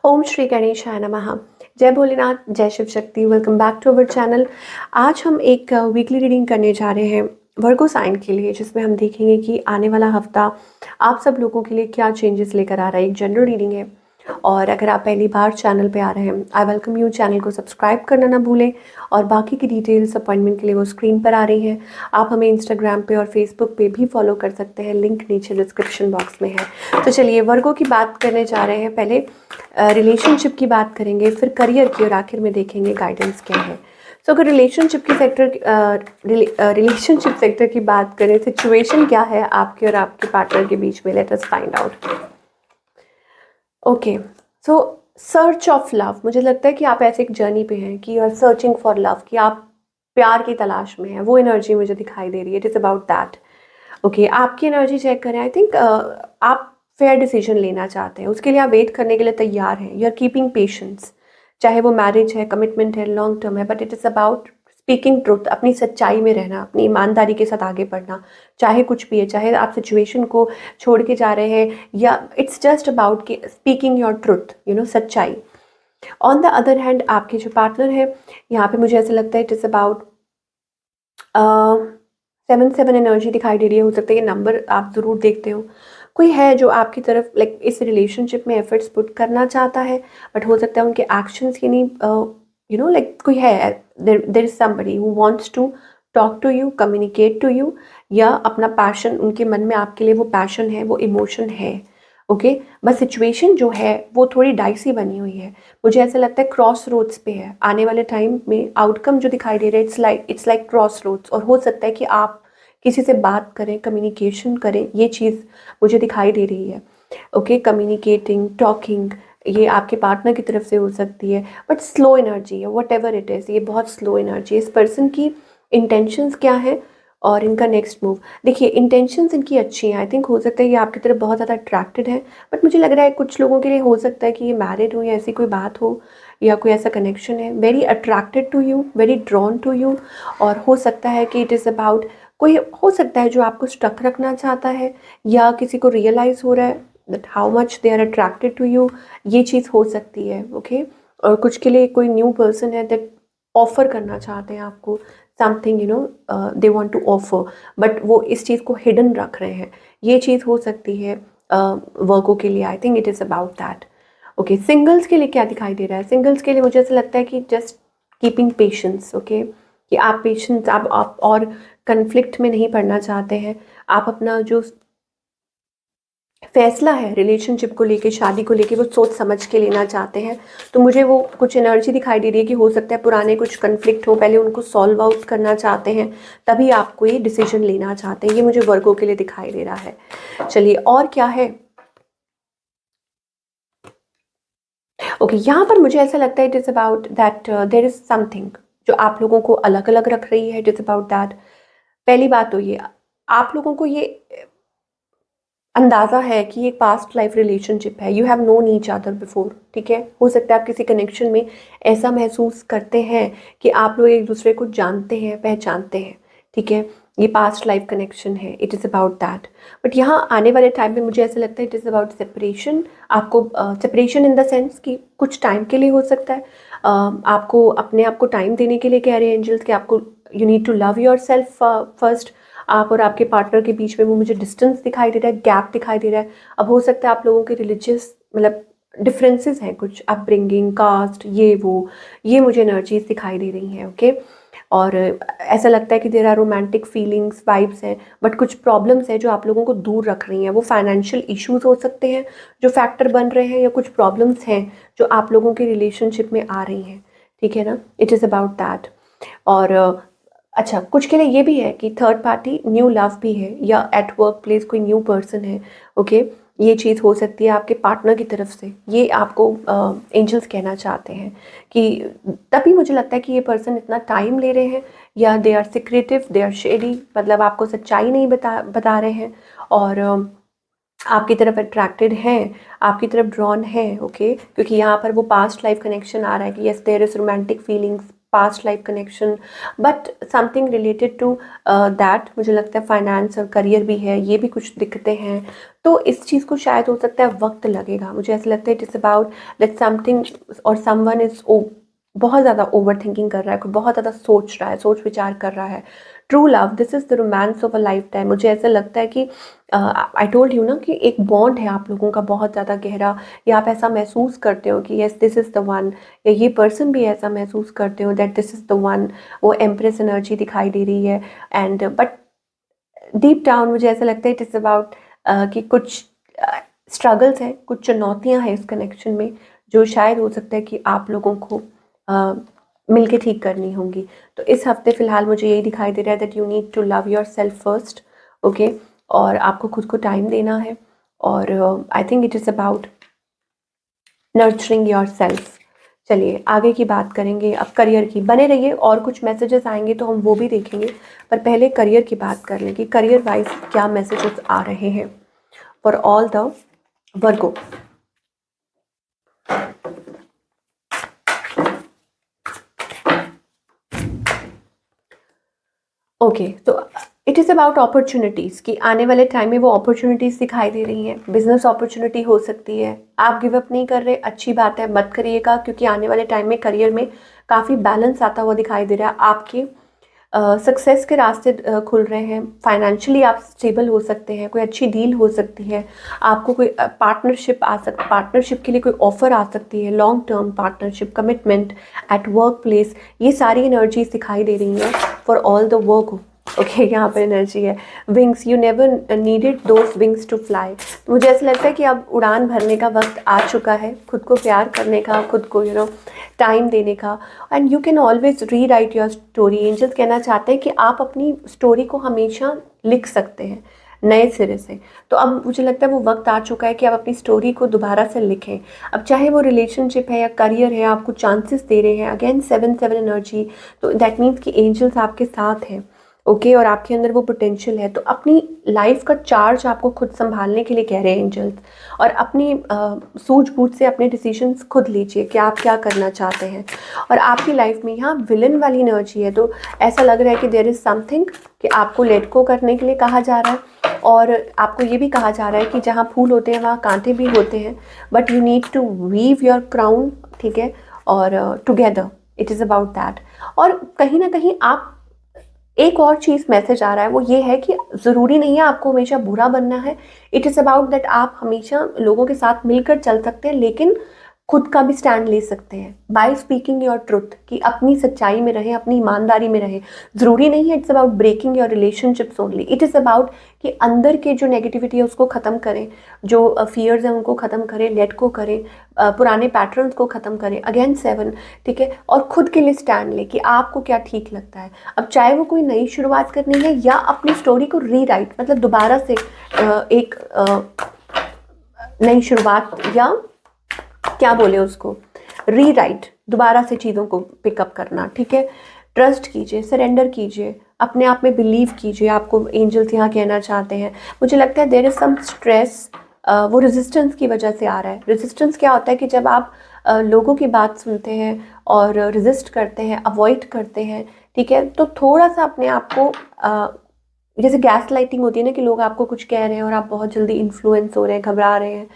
ओम श्री गणेशाय नमः। जय भोलेनाथ, जय Shiv Shakti. Welcome back to our channel. आज हम एक वीकली रीडिंग करने जा रहे हैं वर्गो साइन के लिए, जिसमें हम देखेंगे कि आने वाला हफ्ता आप सब लोगों के लिए क्या चेंजेस लेकर आ रहा है। एक जनरल रीडिंग है और अगर आप पहली बार चैनल पे आ रहे हैं, आई वेलकम यू। चैनल को सब्सक्राइब करना ना भूलें और बाकी की डिटेल्स अपॉइंटमेंट के लिए वो स्क्रीन पर आ रही हैं। आप हमें इंस्टाग्राम पे और फेसबुक पे भी फॉलो कर सकते हैं, लिंक नीचे डिस्क्रिप्शन बॉक्स में है। तो चलिए वर्गो की बात करने जा रहे हैं। पहले रिलेशनशिप की बात करेंगे, फिर करियर की और आखिर में देखेंगे गाइडेंस क्या है। तो अगर रिलेशनशिप सेक्टर की बात करें, सिचुएशन क्या है आपके और आपके पार्टनर के बीच में, let us find out. Okay, so search of love, मुझे लगता है कि आप ऐसे एक जर्नी पे हैं कि you are searching for love, कि आप प्यार की तलाश में हैं। वो एनर्जी मुझे दिखाई दे रही है। It is about that. Okay, आपकी एनर्जी चेक करें। आई थिंक आप फेयर डिसीजन लेना चाहते हैं, उसके लिए आप वेट करने के लिए तैयार हैं। यू आर कीपिंग पेशेंस, चाहे वो मैरिज है, कमिटमेंट है, लॉन्ग टर्म है, but it is about speaking truth, अपनी सच्चाई में रहना, अपनी ईमानदारी के साथ आगे बढ़ना, चाहे कुछ भी है, चाहे आप सिचुएशन को छोड़ के जा रहे हैं, या इट्स जस्ट अबाउट कि स्पीकिंग योर ट्रुथ, सच्चाई। ऑन द अदर हैंड, आपके जो पार्टनर है, यहाँ पे मुझे ऐसा लगता है इट इज़ अबाउट 7-7 एनर्जी दिखाई दे रही है। हो सकता है ये नंबर आप ज़रूर देखते हो। कोई है जो आपकी तरफ लाइक इस रिलेशनशिप में एफर्ट्स पुट करना चाहता है, बट हो सकता है उनके एक्शंस की नहीं, लाइक कोई है, there is somebody who wants to talk to you, communicate to you, या अपना पैशन, उनके मन में आपके लिए वो पैशन है, वो इमोशन है। ओके, बस सिचुएशन जो है वो थोड़ी डाइसी बनी हुई है। मुझे ऐसा लगता है क्रॉस रोड्स पे है। आने वाले टाइम में आउटकम जो दिखाई दे रहा है, इट्स लाइक क्रॉस रोड्स। और हो सकता है कि आप किसी से बात करें, कम्युनिकेशन करें, ये चीज़ मुझे दिखाई दे रही है। ओके, कम्युनिकेटिंग, टॉकिंग, ये आपके पार्टनर की तरफ से हो सकती है, बट स्लो एनर्जी है। वट एवर इट इज़, ये बहुत स्लो एनर्जी है। इस पर्सन की इंटेंशंस क्या है और इनका नेक्स्ट मूव। देखिए, इंटेंशंस इनकी अच्छी हैं। आई थिंक हो सकता है ये आपकी तरफ बहुत ज़्यादा अट्रैक्टेड है, बट मुझे लग रहा है कुछ लोगों के लिए हो सकता है कि ये मैरिड हो या ऐसी कोई बात हो या कोई ऐसा कनेक्शन है। Very attracted to you, very drawn to you. और हो सकता है कि इट इज़ अबाउट, कोई हो सकता है जो आपको स्टक रखना चाहता है, या किसी को रियलाइज़ हो रहा है that how much they are attracted to you. ये चीज़ हो सकती है। ओके, और कुछ के लिए कोई न्यू पर्सन है दैट ऑफर करना चाहते हैं आपको something, they want to offer, but वो इस चीज़ को हिडन रख रहे हैं। ये चीज़ हो सकती है वर्गो के लिए। आई think it is about that. Okay, singles के लिए क्या दिखाई दे रहा है? सिंगल्स के लिए मुझे ऐसा लगता है कि जस्ट कीपिंग पेशेंस। ओके, कि आप पेशेंस, आप और कन्फ्लिक्ट में नहीं पड़ना चाहते हैं। आप अपना जो फैसला है रिलेशनशिप को लेके, शादी को लेके, वो सोच समझ के लेना चाहते हैं। तो मुझे वो कुछ एनर्जी दिखाई दे रही है कि हो सकता है पुराने कुछ कन्फ्लिक्ट हो, पहले उनको सॉल्व आउट करना चाहते हैं, तभी आप कोई डिसीजन लेना चाहते हैं। ये मुझे वर्गो के लिए दिखाई दे रहा है। चलिए, और क्या है? ओके, यहाँ पर मुझे ऐसा लगता है it is about that there is something जो आप लोगों को अलग अलग रख रही है। It is about that. पहली बात तो ये, आप लोगों को ये अंदाज़ा है कि ये पास्ट लाइफ रिलेशनशिप है। You have known each other before. ठीक है, हो सकता है आप किसी कनेक्शन में ऐसा महसूस करते हैं कि आप लोग एक दूसरे को जानते हैं, पहचानते हैं। ठीक है, ये पास्ट लाइफ कनेक्शन है। It is about that. But यहाँ आने वाले टाइम में मुझे ऐसा लगता है इट इज़ अबाउट सेपरेशन। आपको सेपरेशन इन द सेंस कि कुछ टाइम के लिए हो सकता है। आपको अपने आप को टाइम देने के लिए कह रहे हैं एंजल्स कि आपको you need to love yourself first. आप और आपके पार्टनर के बीच में वो मुझे डिस्टेंस दिखाई दे रहा है, गैप दिखाई दे रहा है। अब हो सकता है आप लोगों के रिलीजियस मतलब डिफरेंसेस हैं, कुछ अपब्रिंगिंग, कास्ट, ये वो, ये मुझे एनर्जीज दिखाई दे रही हैं। ओके, और ऐसा लगता है कि there are romantic feelings, vibes हैं, बट कुछ प्रॉब्लम्स हैं जो आप लोगों को दूर रख रही हैं। वो फाइनेंशियल इश्यूज हो सकते हैं जो फैक्टर बन रहे हैं, या कुछ प्रॉब्लम्स हैं जो आप लोगों के रिलेशनशिप में आ रही हैं। ठीक है ना, इट इज़ अबाउट दैट। और अच्छा, कुछ के लिए ये भी है कि थर्ड पार्टी न्यू लव भी है, या एट वर्क प्लेस कोई न्यू पर्सन है। ओके, ये चीज़ हो सकती है आपके पार्टनर की तरफ से। ये आपको एंजल्स कहना चाहते हैं कि तभी मुझे लगता है कि ये पर्सन इतना टाइम ले रहे हैं, या they are secretive, they are shady, मतलब आपको सच्चाई नहीं बता रहे हैं, और आपकी तरफ अट्रैक्टेड हैं, आपकी तरफ ड्रॉन है। ओके, क्योंकि यहाँ पर वो पास्ट लाइफ कनेक्शन आ रहा है कि yes there is romantic feelings, past life connection, but something related to that. मुझे लगता है फाइनेंस और करियर भी है, ये भी कुछ दिक्कतें हैं। तो इस चीज़ को शायद हो सकता है वक्त लगेगा। मुझे ऐसा लगता है it is about that something और समवन इज बहुत ज़्यादा ओवर थिंकिंग कर रहा है, कोई बहुत ज़्यादा सोच रहा है, सोच विचार कर रहा है। True love, this is the romance of a life time. मुझे ऐसा लगता है कि आई टोल्ड यू ना कि एक बॉन्ड है आप लोगों का बहुत ज़्यादा गहरा, या आप ऐसा महसूस करते हो कि yes this is the one, या ये पर्सन भी ऐसा महसूस करते हो that this is the one. वो एम्प्रेस एनर्जी दिखाई दे रही है। एंड बट डीप डाउन मुझे ऐसा लगता है इट इज़ अबाउट कि कुछ स्ट्रगल्स हैं, कुछ चुनौतियां हैं इस कनेक्शन में, जो शायद हो सकता है कि आप लोगों को मिलके ठीक करनी होंगी। तो इस हफ्ते फ़िलहाल मुझे यही दिखाई दे रहा है that you need to love yourself first, okay. और आपको खुद को टाइम देना है। और I think it is about nurturing yourself. चलिए आगे की बात करेंगे अब करियर की। बने रहिए, और कुछ मैसेजेस आएंगे तो हम वो भी देखेंगे, पर पहले करियर की बात कर लें कि करियर वाइज क्या मैसेजेस आ रहे हैं for all the Virgo. Okay, तो इट इज़ अबाउट अपॉर्चुनिटीज़ कि आने वाले टाइम में वो अपॉर्चुनिटीज़ दिखाई दे रही हैं। बिजनेस अपॉर्चुनिटी हो सकती है। आप गिव अप नहीं कर रहे, अच्छी बात है, मत करिएगा, क्योंकि आने वाले टाइम में करियर में काफ़ी बैलेंस आता हुआ दिखाई दे रहा है। आपके सक्सेस के रास्ते खुल रहे हैं। फाइनेंशियली आप स्टेबल हो सकते हैं, कोई अच्छी डील हो सकती है, आपको कोई पार्टनरशिप के लिए कोई ऑफर आ सकती है, long term partnership, commitment at workplace. ये सारी एनर्जीज दिखाई दे रही हैं for all the work. Okay, यहाँ पर एनर्जी है wings, you never needed those wings to fly. मुझे ऐसा लगता है कि अब उड़ान भरने का वक्त आ चुका है, खुद को प्यार करने का, खुद को टाइम देने का। एंड यू कैन ऑलवेज री राइट योर स्टोरी। एंजल्स कहना चाहते हैं कि आप अपनी स्टोरी को हमेशा लिख सकते हैं नए सिरे से। तो अब मुझे लगता है वो वक्त आ चुका है कि आप अपनी स्टोरी को दोबारा से लिखें। अब चाहे वो रिलेशनशिप है या करियर है, आपको चांसेस दे रहे हैं। अगेन 7-7 एनर्जी, तो दैट मीन्स कि एंजल्स आपके साथ हैं, ओके। और आपके अंदर वो पोटेंशियल है। तो अपनी लाइफ का चार्ज आपको खुद संभालने के लिए कह रहे हैं एंजल्स। और अपनी सूझबूझ से अपने डिसीजंस खुद लीजिए कि आप क्या करना चाहते हैं। और आपकी लाइफ में यहाँ विलन वाली एनर्जी है, तो ऐसा लग रहा है कि देयर इज़ समथिंग कि आपको लेट गो करने के लिए कहा जा रहा है। और आपको ये भी कहा जा रहा है कि जहाँ फूल होते हैं वहाँ कांटे भी होते हैं, but you need to weave your crown, ठीक है। और together it is about that. और कहीं ना कहीं आप एक और चीज़ मैसेज आ रहा है, वो ये है कि ज़रूरी नहीं है आपको हमेशा बुरा बनना है। इट इज़ अबाउट दैट आप हमेशा लोगों के साथ मिलकर चल सकते हैं, लेकिन खुद का भी स्टैंड ले सकते हैं बाय स्पीकिंग योर ट्रुथ, कि अपनी सच्चाई में रहें, अपनी ईमानदारी में रहें। ज़रूरी नहीं है it's about breaking your relationships only. It is about कि अंदर के जो नेगेटिविटी है उसको ख़त्म करें, जो फियर्स हैं उनको ख़त्म करें, लेट को करें, पुराने पैटर्न्स को ख़त्म करें। अगेन 7, ठीक है। और खुद के लिए स्टैंड लें कि आपको क्या ठीक लगता है। अब चाहे वो कोई नई शुरुआत करनी है या अपनी स्टोरी को रीराइट, मतलब दोबारा से एक नई शुरुआत, या क्या बोले उसको, रीराइट, दोबारा से चीज़ों को पिकअप करना, ठीक है। ट्रस्ट कीजिए, सरेंडर कीजिए, अपने आप में बिलीव कीजिए। आपको एंजल्स यहाँ कहना चाहते हैं, मुझे लगता है देयर इज़ सम स्ट्रेस, वो रेजिस्टेंस की वजह से आ रहा है। रेजिस्टेंस क्या होता है कि जब आप लोगों की बात सुनते हैं और रेजिस्ट करते हैं, अवॉइड करते हैं, ठीक है, तो थोड़ा सा अपने आप को जैसे गैस लाइटिंग होती है ना, कि लोग आपको कुछ कह रहे हैं और आप बहुत जल्दी इन्फ्लुएंस हो रहे हैं, घबरा रहे हैं।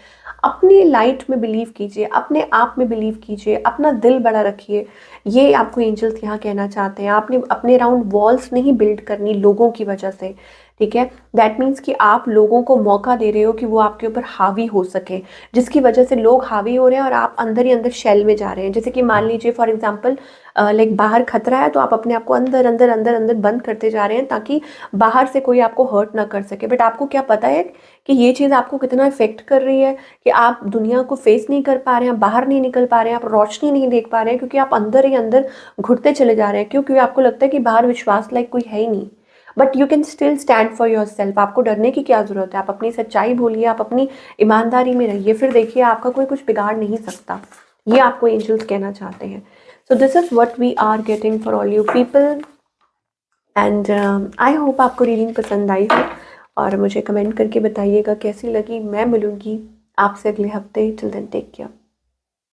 अपनी लाइट में बिलीव कीजिए, अपने आप में बिलीव कीजिए, अपना दिल बड़ा रखिए। ये आपको एंजल्स यहाँ कहना चाहते हैं। आपने अपने अराउंड वॉल्स नहीं बिल्ड करनी लोगों की वजह से, ठीक है। दैट मीन्स कि आप लोगों को मौका दे रहे हो कि वो आपके ऊपर हावी हो सके, जिसकी वजह से लोग हावी हो रहे हैं और आप अंदर ही अंदर शेल में जा रहे हैं। जैसे कि मान लीजिए फॉर एग्जांपल लाइक बाहर खतरा है, तो आप अपने आप को अंदर अंदर अंदर अंदर बंद करते जा रहे हैं ताकि बाहर से कोई आपको हर्ट ना कर सके। बट आपको क्या पता है कि ये चीज़ आपको कितना इफेक्ट कर रही है, कि आप दुनिया को फेस नहीं कर पा रहे हैं, बाहर नहीं निकल पा रहे हैं, आप रोशनी नहीं देख पा रहे हैं, क्योंकि आप अंदर ही अंदर घुटते चले जा रहे हैं। क्योंकि आपको लगता है कि बाहर विश्वास लाइक कोई है ही नहीं। But you can still stand for your self. आपको डरने की क्या ज़रूरत है। आप अपनी सच्चाई बोलिए, आप अपनी ईमानदारी में रहिए, फिर देखिए आपका कोई कुछ बिगाड़ नहीं सकता। ये आपको एंजल्स कहना चाहते हैं। So this is what we are getting for all you people. And I hope आपको रीडिंग पसंद आई हो, और मुझे कमेंट करके बताइएगा कैसी लगी। मैं मिलूँगी आपसे अगले हफ्ते। Till then take care.